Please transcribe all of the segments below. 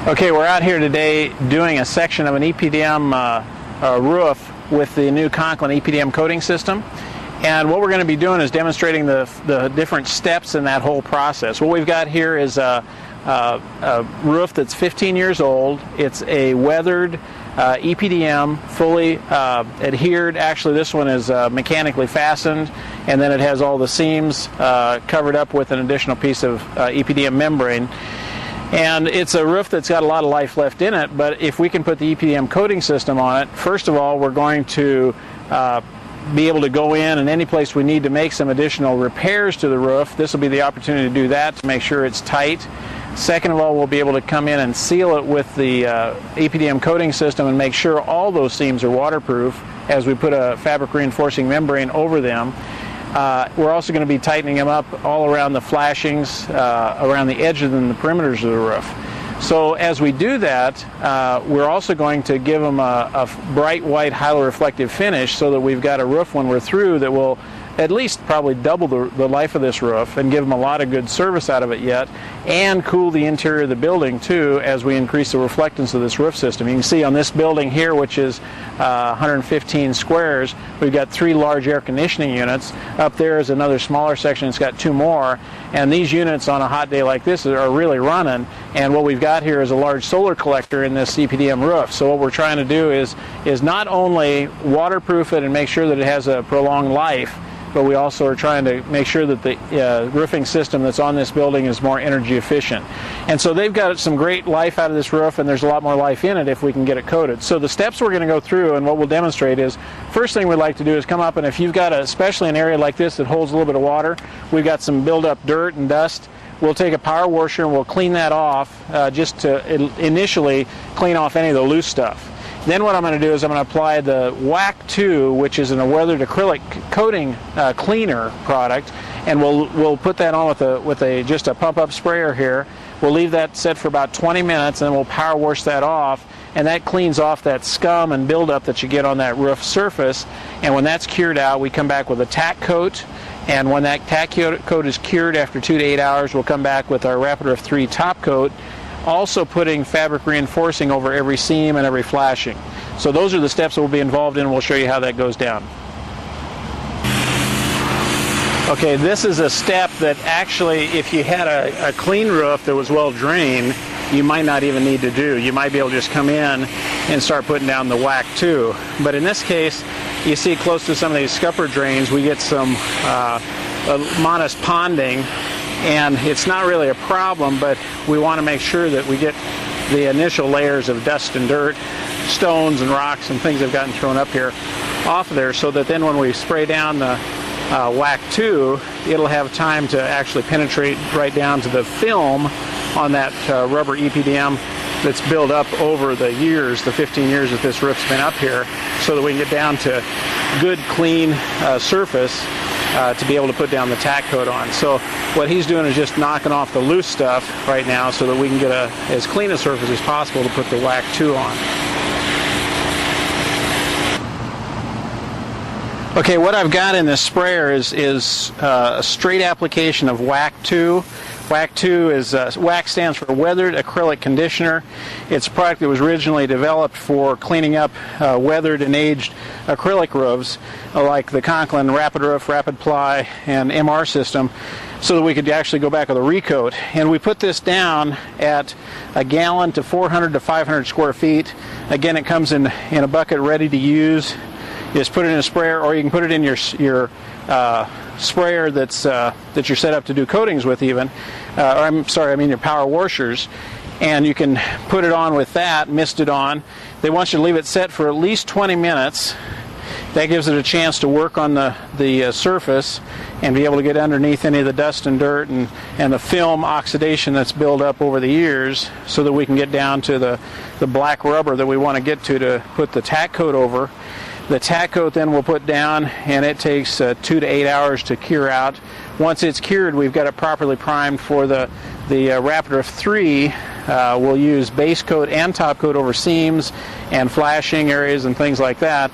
Okay, we're out here today doing a section of an EPDM roof with the new Conklin EPDM Coating System. And what we're going to be doing is demonstrating the different steps in that whole process. What we've got here is a roof that's 15 years old. It's a weathered EPDM, fully adhered. Actually, this one is mechanically fastened, and then it has all the seams covered up with an additional piece of EPDM membrane. And it's a roof that's got a lot of life left in it, but if we can put the EPDM coating system on it, first of all, we're going to be able to go in and any place we need to make some additional repairs to the roof. This will be the opportunity to do that to make sure it's tight. Second of all, we'll be able to come in and seal it with the EPDM coating system and make sure all those seams are waterproof as we put a fabric reinforcing membrane over them. We're also going to be tightening them up all around the flashings, around the edges and the perimeters of the roof. So as we do that, we're also going to give them a bright white halo-reflective finish so that we've got a roof when we're through that will at least probably double the life of this roof and give them a lot of good service out of it yet, and cool the interior of the building too as we increase the reflectance of this roof system. You can see on this building here, which is 115 squares, we've got 3 large air conditioning units. Up there is another smaller section, it's got 2 more, and these units on a hot day like this are really running. And what we've got here is a large solar collector in this EPDM roof. So what we're trying to do is not only waterproof it and make sure that it has a prolonged life, but we also are trying to make sure that the roofing system that's on this building is more energy efficient. And so they've got some great life out of this roof, and there's a lot more life in it if we can get it coated. So the steps we're going to go through and what we'll demonstrate is, first thing we'd like to do is come up, and if you've got especially an area like this that holds a little bit of water, we've got some build-up dirt and dust. We'll take a power washer and we'll clean that off just to initially clean off any of the loose stuff. Then what I'm going to do is I'm going to apply the WAC 2, which is a weathered acrylic coating cleaner product, and we'll put that on with just a pump-up sprayer here. We'll leave that set for about 20 minutes, and then we'll power wash that off, and that cleans off that scum and buildup that you get on that roof surface. And when that's cured out, we come back with a tack coat. And when that tack coat is cured after 2 to 8 hours, we'll come back with our Rapid Roof 3 top coat, also putting fabric reinforcing over every seam and every flashing. So those are the steps that we'll be involved in, and we'll show you how that goes down. Okay, this is a step that actually, if you had a clean roof that was well drained, you might not even need to do. You might be able to just come in and start putting down the WAC 2. But in this case, you see close to some of these scupper drains, we get some modest ponding. And it's not really a problem, but we want to make sure that we get the initial layers of dust and dirt, stones and rocks and things that have gotten thrown up here off of there, so that then when we spray down the WAC 2, it'll have time to actually penetrate right down to the film on that rubber EPDM that's built up over the years, the 15 years that this roof's been up here, so that we can get down to good, clean surface to be able to put down the tack coat on. So what he's doing is just knocking off the loose stuff right now so that we can get as clean a surface as possible to put the WAC 2 on. Okay, what I've got in this sprayer is a straight application of WAC 2. WAC 2 is, WAC stands for Weathered Acrylic Conditioner. It's a product that was originally developed for cleaning up weathered and aged acrylic roofs like the Conklin Rapid Roof, Rapid Ply, and MR system, so that we could actually go back with a recoat. And we put this down at 1 gallon to 400 to 500 square feet. Again, it comes in a bucket ready to use. You just put it in a sprayer, or you can put it in your sprayer that you're set up to do coatings with even, your power washers, and you can put it on with that, mist it on. They want you to leave it set for at least 20 minutes. That gives it a chance to work on the surface and be able to get underneath any of the dust and dirt and the film oxidation that's built up over the years, so that we can get down to the black rubber that we want to get to put the tack coat over. The tack coat then we'll put down, and it takes 2 to 8 hours to cure out. Once it's cured, we've got it properly primed for the Rapid Roof 3. We'll use base coat and top coat over seams and flashing areas and things like that.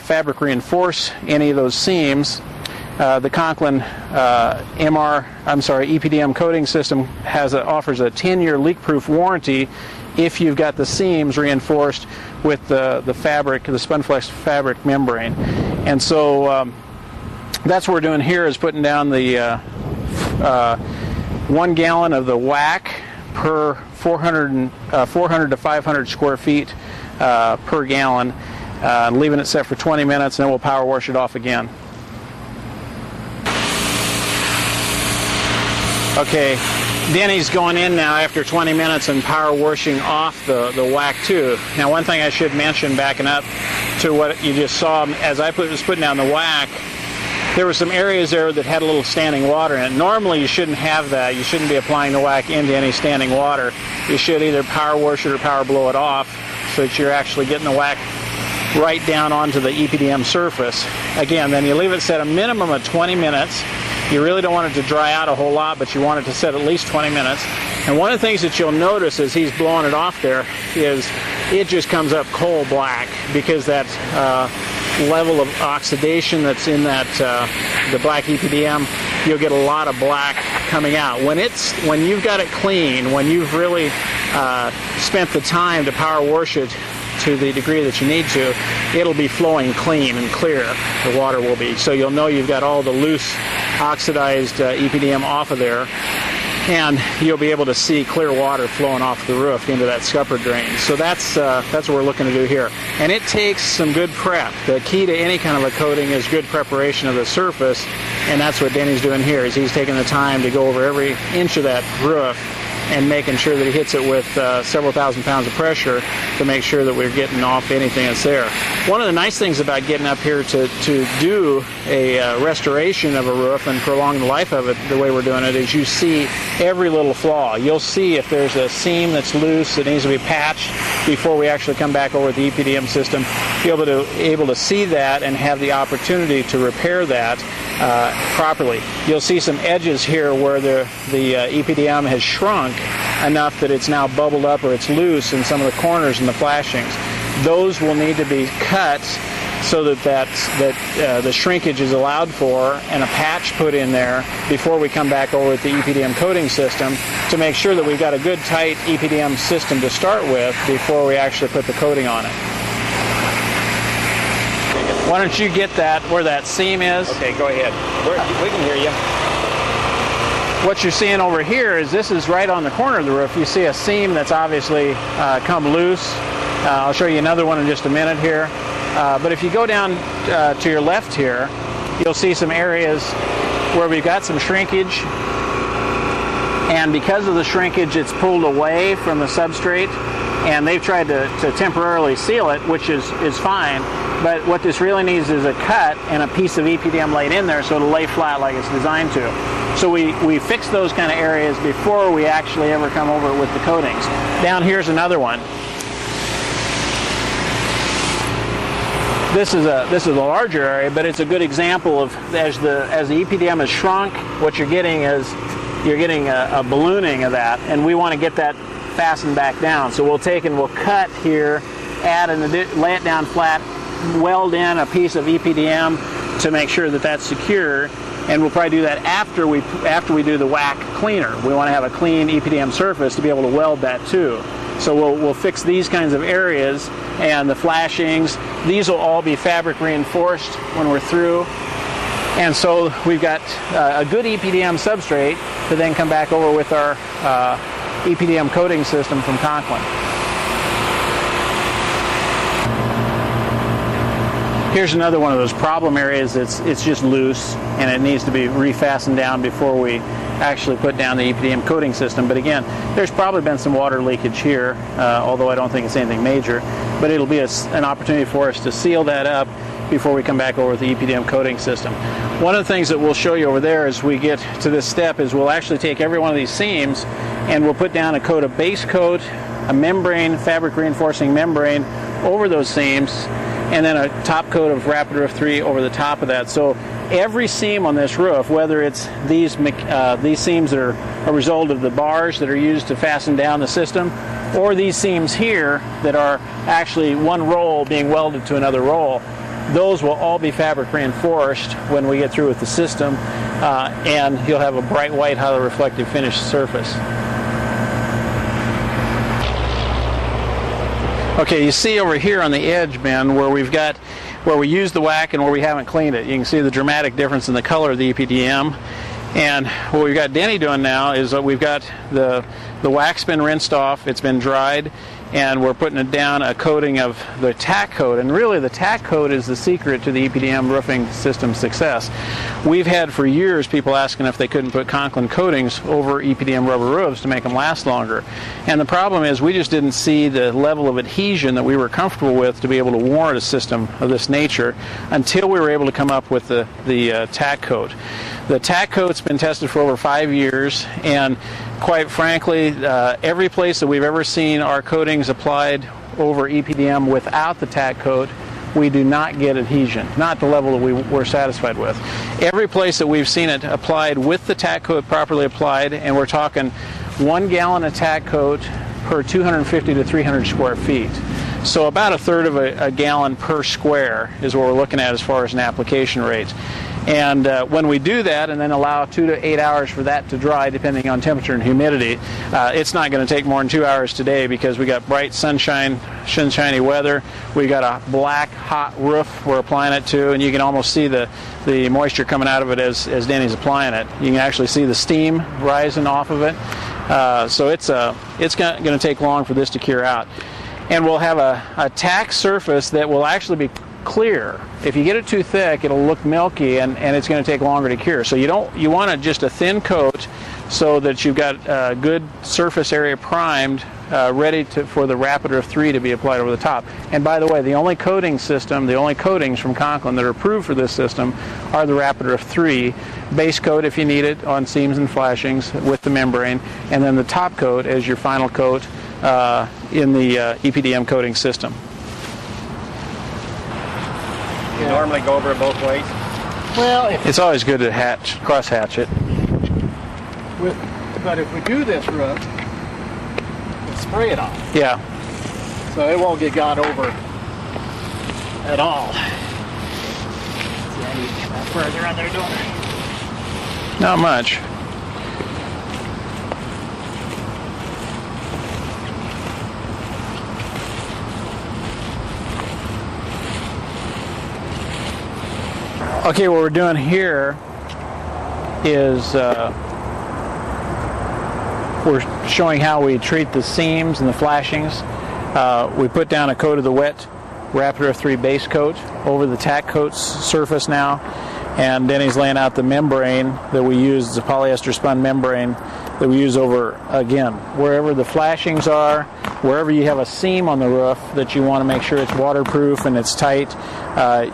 Fabric reinforce any of those seams. the Conklin EPDM Coating System offers a 10-year leak-proof warranty if you've got the seams reinforced with the fabric, the Spunflex fabric membrane. And so that's what we're doing here, is putting down the 1 gallon of the whack per 400 to 500 square feet per gallon, leaving it set for 20 minutes, and then we'll power wash it off again. Okay, Denny's going in now after 20 minutes and power washing off the whack too. Now, one thing I should mention, backing up to what you just saw, as I was putting down the whack, there were some areas there that had a little standing water in it. Normally you shouldn't have that. You shouldn't be applying the whack into any standing water. You should either power wash it or power blow it off so that you're actually getting the whack right down onto the EPDM surface. Again, then you leave it set a minimum of 20 minutes. You really don't want it to dry out a whole lot, but you want it to set at least 20 minutes. And one of the things that you'll notice as he's blowing it off there is it just comes up coal black, because that level of oxidation that's in that the black EPDM, you'll get a lot of black coming out. When you've got it clean, when you've really spent the time to power wash it to the degree that you need to, it'll be flowing clean and clear. The water will be. So you'll know you've got all the loose oxidized EPDM off of there, and you'll be able to see clear water flowing off the roof into that scupper drain. So that's what we're looking to do here. And it takes some good prep. The key to any kind of a coating is good preparation of the surface, and that's what Denny's doing here. Is he's taking the time to go over every inch of that roof and making sure that he hits it with several thousand pounds of pressure to make sure that we're getting off anything that's there. One of the nice things about getting up here to do a restoration of a roof and prolong the life of it the way we're doing it is you see every little flaw. You'll see if there's a seam that's loose that needs to be patched before we actually come back over with the EPDM system. Be able to see that and have the opportunity to repair that properly. You'll see some edges here where the EPDM has shrunk enough that it's now bubbled up or it's loose in some of the corners and the flashings. Those will need to be cut so that the shrinkage is allowed for and a patch put in there before we come back over with the EPDM coating system to make sure that we've got a good tight EPDM system to start with before we actually put the coating on it. Why don't you get that where that seam is? Okay, go ahead. We can hear you. What you're seeing over here is this is right on the corner of the roof. You see a seam that's obviously come loose. I'll show you another one in just a minute here. But if you go down to your left here, you'll see some areas where we've got some shrinkage. And because of the shrinkage, it's pulled away from the substrate. And they've tried to temporarily seal it, which is fine. But what this really needs is a cut and a piece of EPDM laid in there so it'll lay flat like it's designed to. So we fix those kind of areas before we actually ever come over with the coatings. Down here's another one. This is a larger area, but it's a good example of as the EPDM has shrunk, what you're getting is a ballooning of that, and we want to get that fastened back down. So we'll take and we'll cut here, lay it down flat, weld in a piece of EPDM to make sure that that's secure, and we'll probably do that after we do the whack cleaner. We want to have a clean EPDM surface to be able to weld that too. So we'll fix these kinds of areas and the flashings. These will all be fabric reinforced when we're through. And so we've got a good EPDM substrate to then come back over with our EPDM coating system from Conklin. Here's another one of those problem areas it's just loose and it needs to be refastened down before we actually put down the EPDM coating system. But again, there's probably been some water leakage here, although I don't think it's anything major. But it'll be an opportunity for us to seal that up before we come back over with the EPDM coating system. One of the things that we'll show you over there as we get to this step is we'll actually take every one of these seams and we'll put down a coat of base coat, a membrane, fabric reinforcing membrane over those seams, and then a top coat of Rapid Roof 3 over the top of that. So every seam on this roof, whether it's these seams that are a result of the bars that are used to fasten down the system, or these seams here that are actually one roll being welded to another roll, those will all be fabric reinforced when we get through with the system, and you'll have a bright white, highly reflective finished surface. Okay, you see over here on the edge, Ben, where we use the wax and where we haven't cleaned it. You can see the dramatic difference in the color of the EPDM. And what we've got Denny doing now is that we've got the wax been rinsed off, it's been dried, and we're putting it down a coating of the tack coat. And really the tack coat is the secret to the EPDM roofing system success. We've had for years people asking if they couldn't put Conklin coatings over EPDM rubber roofs to make them last longer. And the problem is we just didn't see the level of adhesion that we were comfortable with to be able to warrant a system of this nature until we were able to come up with the tack coat. The tack coat's been tested for over 5 years, and quite frankly, every place that we've ever seen our coatings applied over EPDM without the tack coat, we do not get adhesion, not the level that we were satisfied with. Every place that we've seen it applied with the tack coat properly applied, and we're talking 1 gallon of tack coat per 250 to 300 square feet. So about a third of a gallon per square is what we're looking at as far as an application rate. And when we do that and then allow 2 to 8 hours for that to dry depending on temperature and humidity, it's not going to take more than 2 hours today because we got bright sunshiny weather. We got a black hot roof we're applying it to, and you can almost see the moisture coming out of it as Danny's applying it. You can actually see the steam rising off of it. So it's going to take long for this to cure out. And we'll have a tack surface that will actually be clear. If you get it too thick, it'll look milky, and it's going to take longer to cure. So you want just a thin coat so that you've got a good surface area primed, ready for the Rapider 3 to be applied over the top. And by the way, the only coatings from Conklin that are approved for this system are the Rapider 3 base coat if you need it on seams and flashings with the membrane, and then the top coat as your final coat in the EPDM coating system. You normally go over it both ways? Well, it's always good to cross hatch it. But if we do this roof, we'll spray it off. Yeah. So it won't get gone over at all. See, I need to come out further on there, don't I? Not much. Okay, what we're doing here is we're showing how we treat the seams and the flashings. We put down a coat of the wet Rapider 3 base coat over the tack coat's surface now, and Denny's laying out the membrane that we use, the polyester spun membrane that we use over, again, wherever the flashings are, wherever you have a seam on the roof that you want to make sure it's waterproof and it's tight,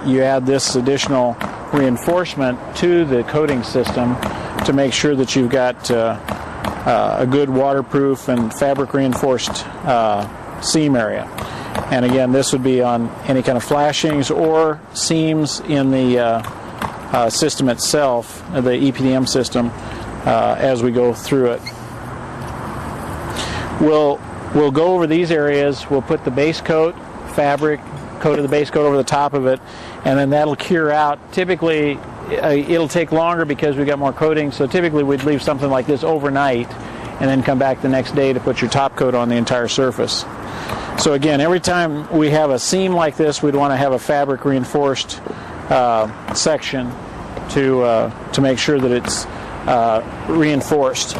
you add this additional reinforcement to the coating system to make sure that you've got a good waterproof and fabric reinforced seam area. And again, this would be on any kind of flashings or seams in the system itself, the EPDM system, as we go through it. We'll go over these areas. We'll put the base coat, fabric, coat of the base coat over the top of it, and then that'll cure out. Typically, it'll take longer because we've got more coating, so typically we'd leave something like this overnight and then come back the next day to put your top coat on the entire surface. So again, every time we have a seam like this, we'd want to have a fabric reinforced section to make sure that it's reinforced.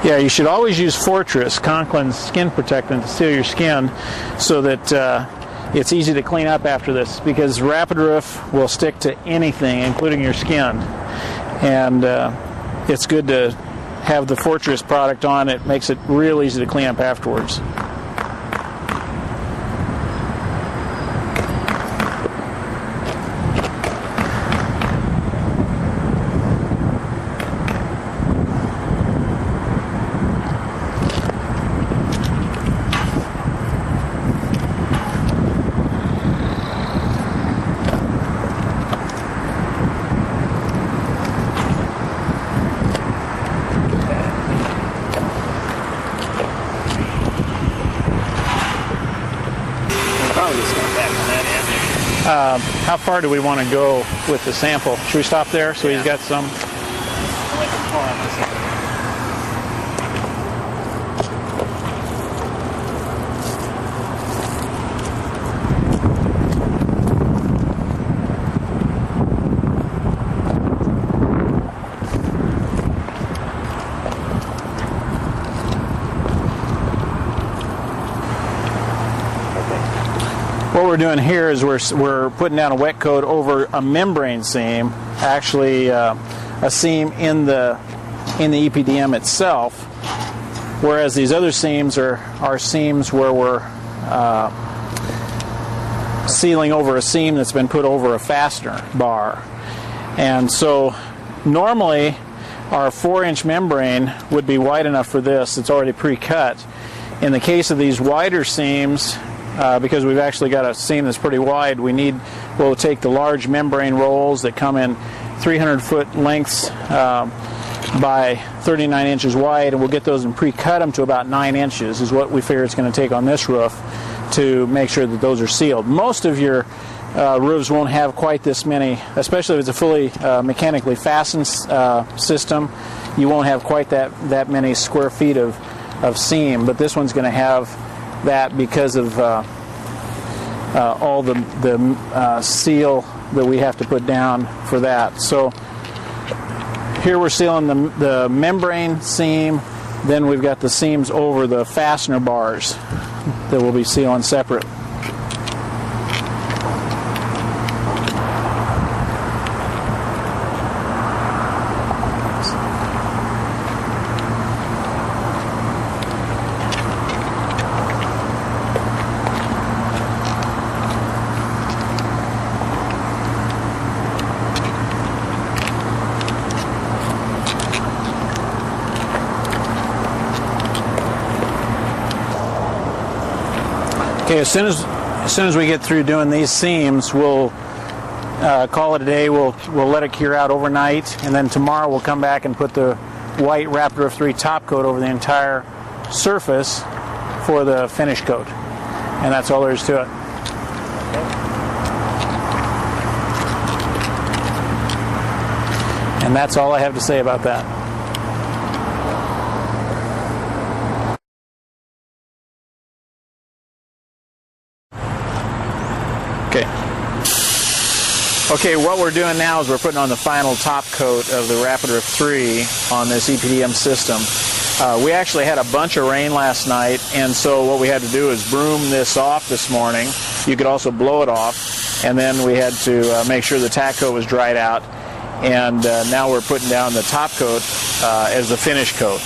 Yeah, you should always use Fortress, Conklin's skin protectant, to seal your skin so that it's easy to clean up after this, because Rapid Roof will stick to anything, including your skin. And it's good to have the Fortress product on. It makes it real easy to clean up afterwards. How far do we want to go with the sample? Should we stop there so he's got some? What we're doing here is we're putting down a wet coat over a membrane seam, actually a seam in the EPDM itself, whereas these other seams are seams where we're sealing over a seam that's been put over a fastener bar. And so normally our 4-inch membrane would be wide enough for this. It's already pre-cut. In the case of these wider seams, because we've actually got a seam that's pretty wide, we'll take the large membrane rolls that come in 300-foot lengths by 39 inches wide, and we'll get those and pre-cut them to about 9 inches is what we figure it's going to take on this roof to make sure that those are sealed. Most of your roofs won't have quite this many, especially if it's a fully mechanically fastened system. You won't have quite that many square feet of seam, but this one's going to have that because of all the seal that we have to put down for that. So here we're sealing the membrane seam, then we've got the seams over the fastener bars that we'll be sealing separate. Okay, as soon as we get through doing these seams, we'll call it a day. We'll let it cure out overnight, and then tomorrow we'll come back and put the white Rapid Roof 3 top coat over the entire surface for the finish coat. And that's all there is to it. And that's all I have to say about that. Okay, what we're doing now is we're putting on the final top coat of the Rapid Roof 3 on this EPDM system. We actually had a bunch of rain last night, and so what we had to do is broom this off this morning. You could also blow it off, and then we had to make sure the tack coat was dried out, and now we're putting down the top coat as the finish coat.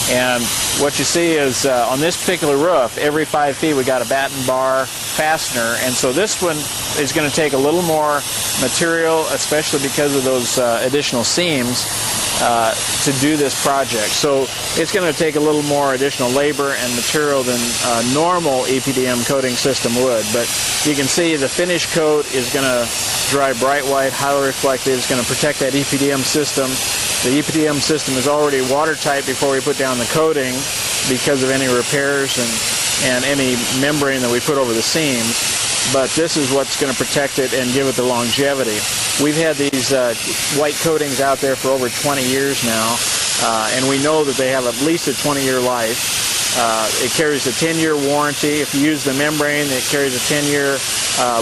And what you see is on this particular roof, every 5 feet we got a batten bar fastener, and so this one is going to take a little more material, especially because of those additional seams, to do this project. So it's going to take a little more additional labor and material than a normal EPDM coating system would. But you can see the finish coat is going to dry bright white, highly reflective. It's going to protect that EPDM system. The EPDM system is already watertight before we put down the coating because of any repairs and any membrane that we put over the seams. But this is what's going to protect it and give it the longevity. We've had these white coatings out there for over 20 years now, and we know that they have at least a 20-year life. It carries a 10-year warranty. If you use the membrane, it carries a 10-year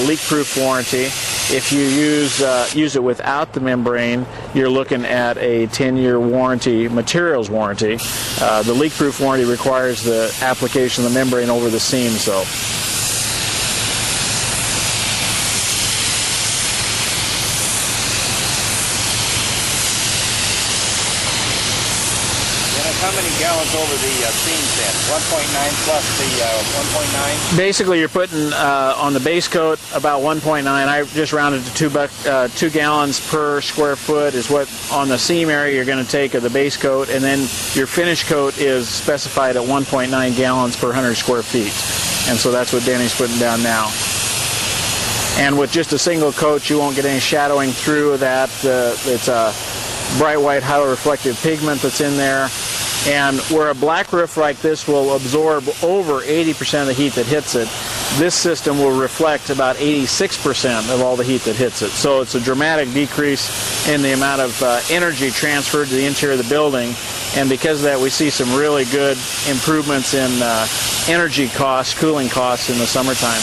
leak-proof warranty. If you use it without the membrane, you're looking at a 10-year warranty, materials warranty. The leak-proof warranty requires the application of the membrane over the seams, though. many gallons over the seams then? 1.9 plus the 1.9? Basically, you're putting on the base coat about 1.9. I just rounded to 2 gallons per square foot is what on the seam area you're going to take of the base coat, and then your finish coat is specified at 1.9 gallons per 100 square feet. And so that's what Danny's putting down now. And with just a single coat, you won't get any shadowing through that. It's a bright white, highly reflective pigment that's in there. And where a black roof like this will absorb over 80% of the heat that hits it, this system will reflect about 86% of all the heat that hits it. So it's a dramatic decrease in the amount of energy transferred to the interior of the building. And because of that, we see some really good improvements in energy costs, cooling costs in the summertime.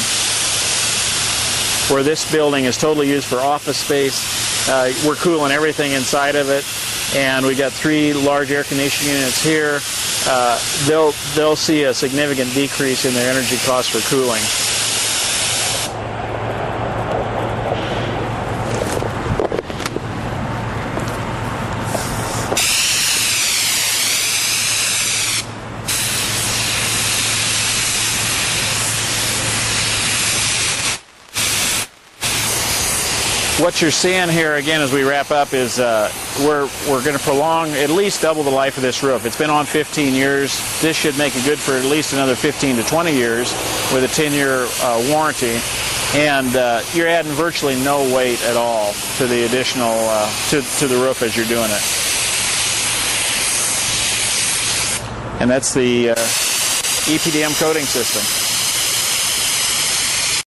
Where this building is totally used for office space, we're cooling everything inside of it. And we got 3 large air conditioning units here. They'll see a significant decrease in their energy costs for cooling. What you're seeing here again as we wrap up is we're going to prolong at least double the life of this roof. It's been on 15 years. This should make it good for at least another 15 to 20 years with a 10-year warranty. And you're adding virtually no weight at all to the additional to the roof as you're doing it. And that's the EPDM coating system.